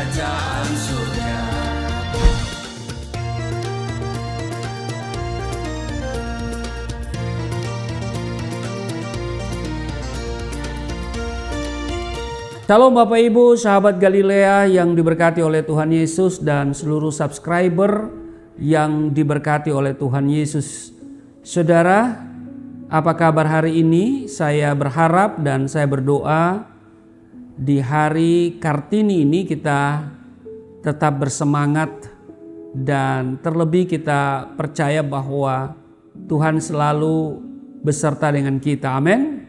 kerajaan surga. Shalom Bapak Ibu, sahabat Galilea yang diberkati oleh Tuhan Yesus dan seluruh subscriber yang diberkati oleh Tuhan Yesus. Saudara, apa kabar hari ini? Saya berharap dan saya berdoa di hari Kartini ini kita tetap bersemangat dan terlebih kita percaya bahwa Tuhan selalu beserta dengan kita. Amin.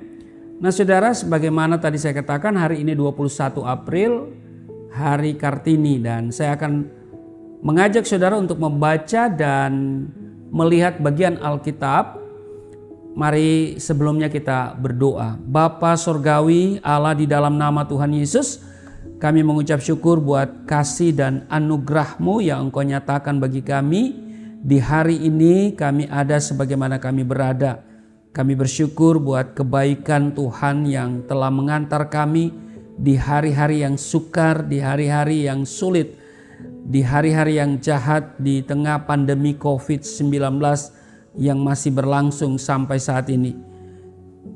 Nah saudara, sebagaimana tadi saya katakan, hari ini 21 April, hari Kartini, dan saya akan mengajak saudara untuk membaca dan melihat bagian Alkitab. Mari sebelumnya kita berdoa. Bapa Sorgawi, Allah, di dalam nama Tuhan Yesus, kami mengucap syukur buat kasih dan anugerah-Mu yang Engkau nyatakan bagi kami. Di hari ini kami ada sebagaimana kami berada. Kami bersyukur buat kebaikan Tuhan yang telah mengantar kami di hari-hari yang sukar, di hari-hari yang sulit, di hari-hari yang jahat di tengah pandemi COVID-19 yang masih berlangsung sampai saat ini.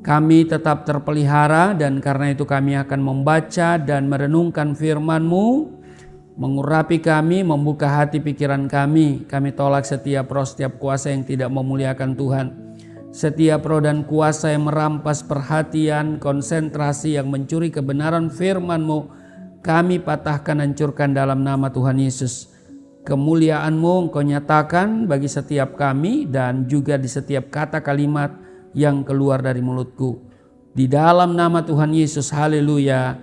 Kami tetap terpelihara dan karena itu kami akan membaca dan merenungkan firman-Mu, mengurapi kami, membuka hati pikiran kami. Kami tolak setiap roh, setiap kuasa yang tidak memuliakan Tuhan. Setiap roh dan kuasa yang merampas perhatian, konsentrasi, yang mencuri kebenaran firman-Mu, kami patahkan, hancurkan dalam nama Tuhan Yesus. Kemuliaan-Mu Engkau nyatakan bagi setiap kami dan juga di setiap kata kalimat yang keluar dari mulutku. Di dalam nama Tuhan Yesus, haleluya,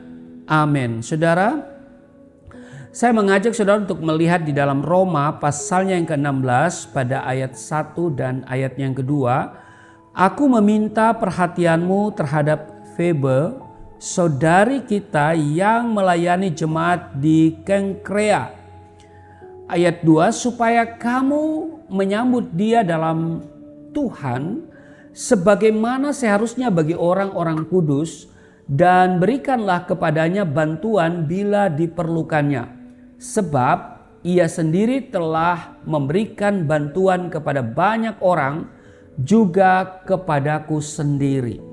amin. Saudara, saya mengajak saudara untuk melihat di dalam Roma pasalnya yang ke-16 pada ayat 1 dan ayat yang kedua. Aku meminta perhatianmu terhadap Febe, saudari kita yang melayani jemaat di Kengkrea. Ayat 2, supaya kamu menyambut dia dalam Tuhan sebagaimana seharusnya bagi orang-orang kudus, dan berikanlah kepadanya bantuan bila diperlukannya. Sebab ia sendiri telah memberikan bantuan kepada banyak orang, juga kepadaku sendiri.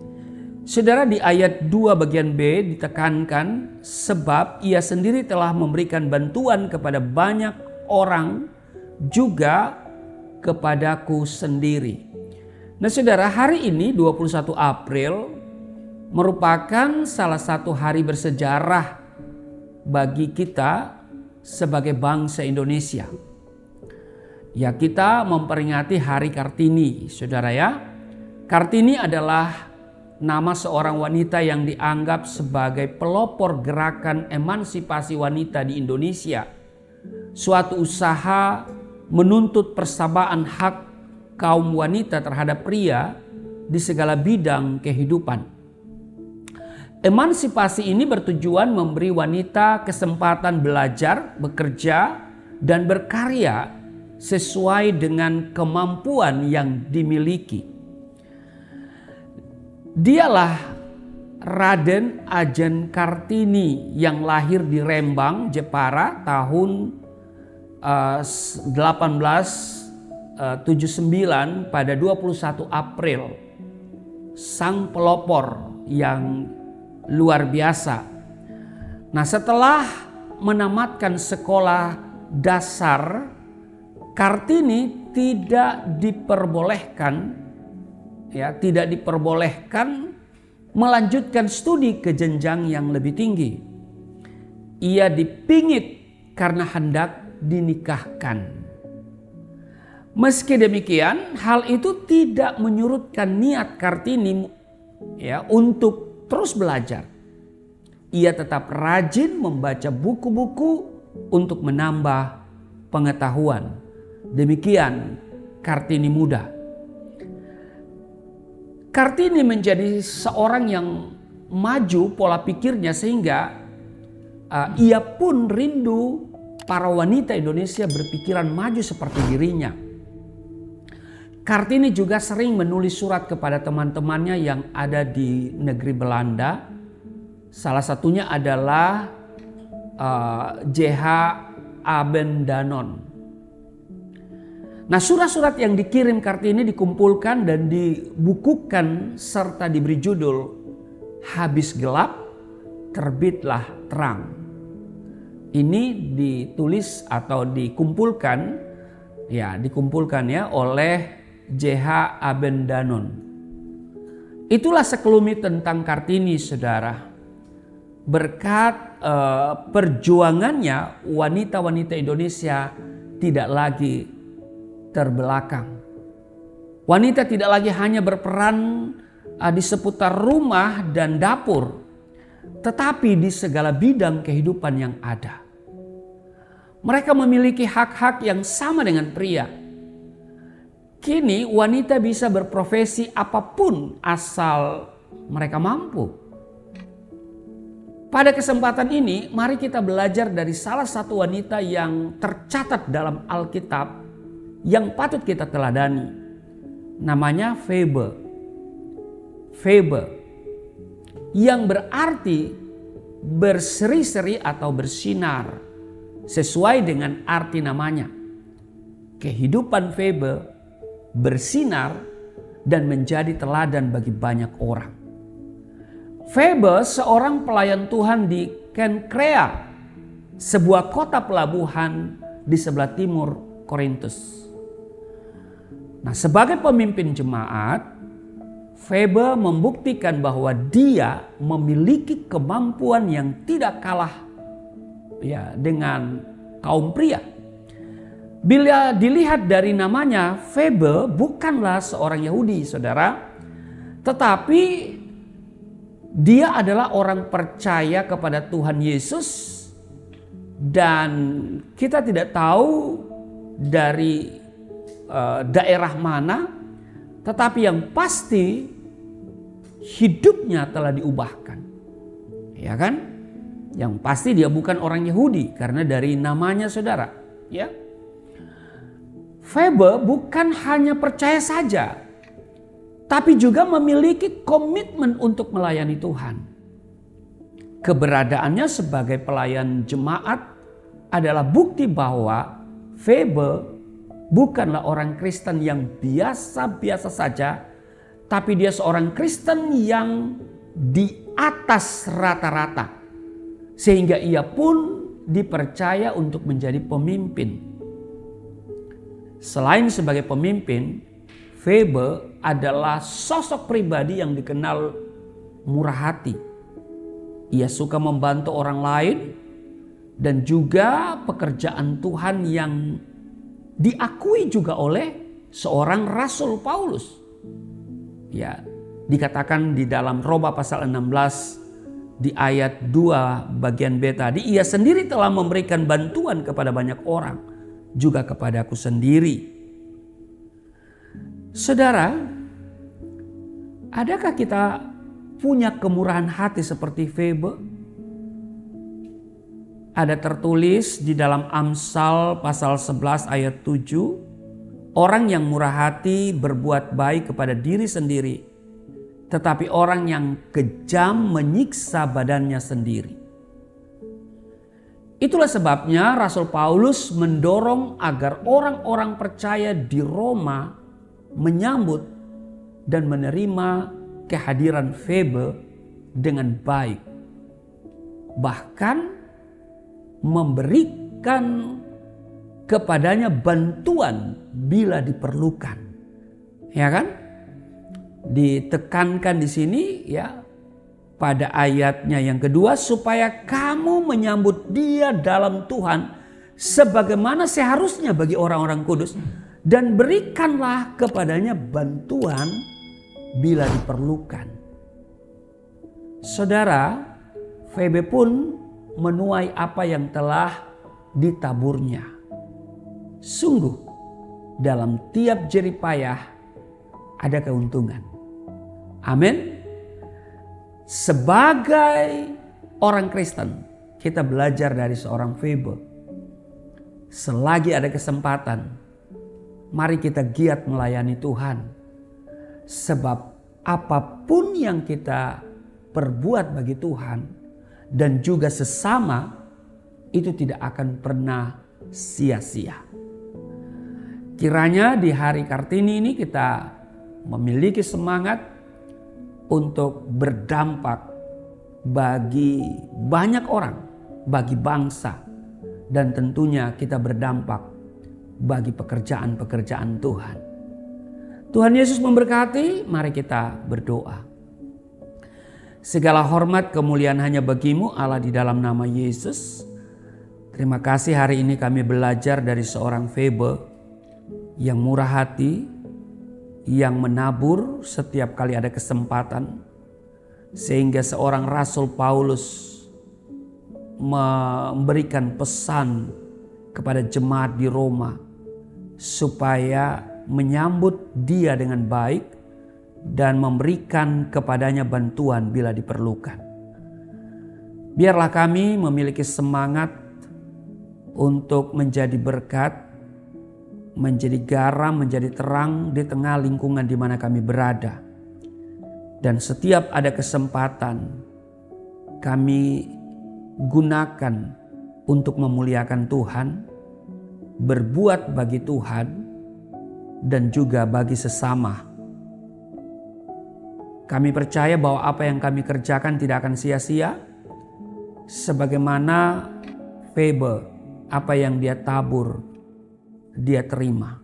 Saudara, di ayat 2 bagian B ditekankan, sebab ia sendiri telah memberikan bantuan kepada banyak orang, juga kepadaku sendiri. Nah saudara, hari ini 21 April merupakan salah satu hari bersejarah bagi kita sebagai bangsa Indonesia. Ya, kita memperingati hari Kartini, saudara ya. Kartini adalah nama seorang wanita yang dianggap sebagai pelopor gerakan emansipasi wanita di Indonesia. Suatu usaha menuntut persamaan hak kaum wanita terhadap pria di segala bidang kehidupan. Emansipasi ini bertujuan memberi wanita kesempatan belajar, bekerja, dan berkarya sesuai dengan kemampuan yang dimiliki. Dialah Raden Ajen Kartini yang lahir di Rembang, Jepara tahun 1879 pada 21 April. Sang pelopor yang luar biasa. Nah, setelah menamatkan sekolah dasar, Kartini tidak diperbolehkan melanjutkan studi ke jenjang yang lebih tinggi. Ia dipingit karena hendak dinikahkan. Meski demikian, hal itu tidak menyurutkan niat Kartini untuk terus belajar. Ia tetap rajin membaca buku-buku untuk menambah pengetahuan. Demikian Kartini muda. Kartini menjadi seorang yang maju pola pikirnya sehingga ia pun rindu para wanita Indonesia berpikiran maju seperti dirinya. Kartini juga sering menulis surat kepada teman-temannya yang ada di negeri Belanda. Salah satunya adalah J.H. Abendanon. Nah, surat-surat yang dikirim Kartini dikumpulkan dan dibukukan serta diberi judul Habis Gelap, Terbitlah Terang. Ini ditulis atau dikumpulkan oleh J.H. Abendanon. Itulah sekelumit tentang Kartini, saudara. Berkat perjuangannya, wanita-wanita Indonesia tidak lagi terbelakang. Wanita tidak lagi hanya berperan di seputar rumah dan dapur, tetapi di segala bidang kehidupan yang ada. Mereka memiliki hak-hak yang sama dengan pria. Kini wanita bisa berprofesi apapun asal mereka mampu. Pada kesempatan ini, mari kita belajar dari salah satu wanita yang tercatat dalam Alkitab yang patut kita teladani. Namanya Febe. Febe yang berarti berseri-seri atau bersinar sesuai dengan arti namanya. Kehidupan Febe bersinar dan menjadi teladan bagi banyak orang. Febe seorang pelayan Tuhan di Kenkrea, sebuah kota pelabuhan di sebelah timur Korintus. Nah, sebagai pemimpin jemaat, Febe membuktikan bahwa dia memiliki kemampuan yang tidak kalah dengan kaum pria. Bila dilihat dari namanya, Febe bukanlah seorang Yahudi, saudara, tetapi dia adalah orang percaya kepada Tuhan Yesus, dan kita tidak tahu dari daerah mana, tetapi yang pasti hidupnya telah diubahkan. Ya kan? Yang pasti dia bukan orang Yahudi karena dari namanya, saudara. Ya. Febe bukan hanya percaya saja, tapi juga memiliki komitmen untuk melayani Tuhan. Keberadaannya sebagai pelayan jemaat adalah bukti bahwa Febe bukanlah orang Kristen yang biasa-biasa saja, tapi dia seorang Kristen yang di atas rata-rata. Sehingga ia pun dipercaya untuk menjadi pemimpin. Selain sebagai pemimpin, Febe adalah sosok pribadi yang dikenal murah hati. Ia suka membantu orang lain dan juga pekerjaan Tuhan yang diakui juga oleh seorang Rasul Paulus. Ya, dikatakan di dalam Roma pasal 16 di ayat 2 bagian B tadi, ia sendiri telah memberikan bantuan kepada banyak orang, juga kepadaku sendiri. Saudara, adakah kita punya kemurahan hati seperti Febe? Ada tertulis di dalam Amsal pasal 11 ayat 7, orang yang murah hati berbuat baik kepada diri sendiri, tetapi orang yang kejam menyiksa badannya sendiri. Itulah sebabnya Rasul Paulus mendorong agar orang-orang percaya di Roma menyambut dan menerima kehadiran Febe dengan baik. Bahkan memberikan kepadanya bantuan bila diperlukan. Ya kan? Ditekankan di sini ya pada ayatnya yang kedua, supaya kamu menyambut dia dalam Tuhan sebagaimana seharusnya bagi orang-orang kudus, dan berikanlah kepadanya bantuan bila diperlukan. Saudara, Febe pun menuai apa yang telah ditaburnya. Sungguh dalam tiap jerih payah ada keuntungan. Amin. Sebagai orang Kristen, kita belajar dari seorang Febe. Selagi ada kesempatan, mari kita giat melayani Tuhan. Sebab apapun yang kita perbuat bagi Tuhan dan juga sesama, itu tidak akan pernah sia-sia. Kiranya di hari Kartini ini kita memiliki semangat untuk berdampak bagi banyak orang, bagi bangsa, dan tentunya kita berdampak bagi pekerjaan-pekerjaan Tuhan. Tuhan Yesus memberkati, mari kita berdoa. Segala hormat kemuliaan hanya bagimu Allah di dalam nama Yesus. Terima kasih hari ini kami belajar dari seorang Febe yang murah hati, yang menabur setiap kali ada kesempatan. Sehingga seorang Rasul Paulus memberikan pesan kepada jemaat di Roma supaya menyambut dia dengan baik dan memberikan kepadanya bantuan bila diperlukan. Biarlah kami memiliki semangat untuk menjadi berkat, menjadi garam, menjadi terang di tengah lingkungan di mana kami berada. Dan setiap ada kesempatan kami gunakan untuk memuliakan Tuhan, berbuat bagi Tuhan dan juga bagi sesama. Kami percaya bahwa apa yang kami kerjakan tidak akan sia-sia. Sebagaimana Febe, apa yang dia tabur, dia terima.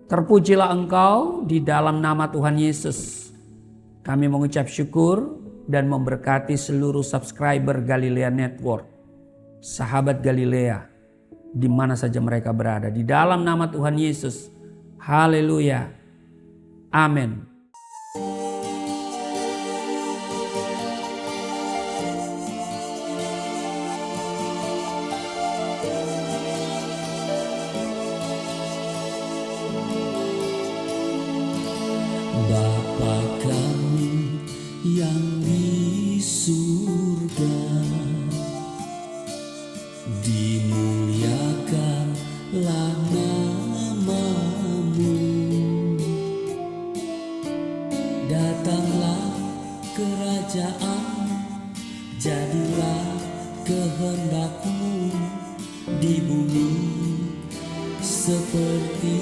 Terpujilah Engkau di dalam nama Tuhan Yesus. Kami mengucap syukur dan memberkati seluruh subscriber Galilea Network, sahabat Galilea, di mana saja mereka berada. Di dalam nama Tuhan Yesus. Haleluya. Amin. Bapa kami yang di surga, dimuliakanlah nama-Mu. Datanglah kerajaan, jadilah kehendak-Mu di bumi seperti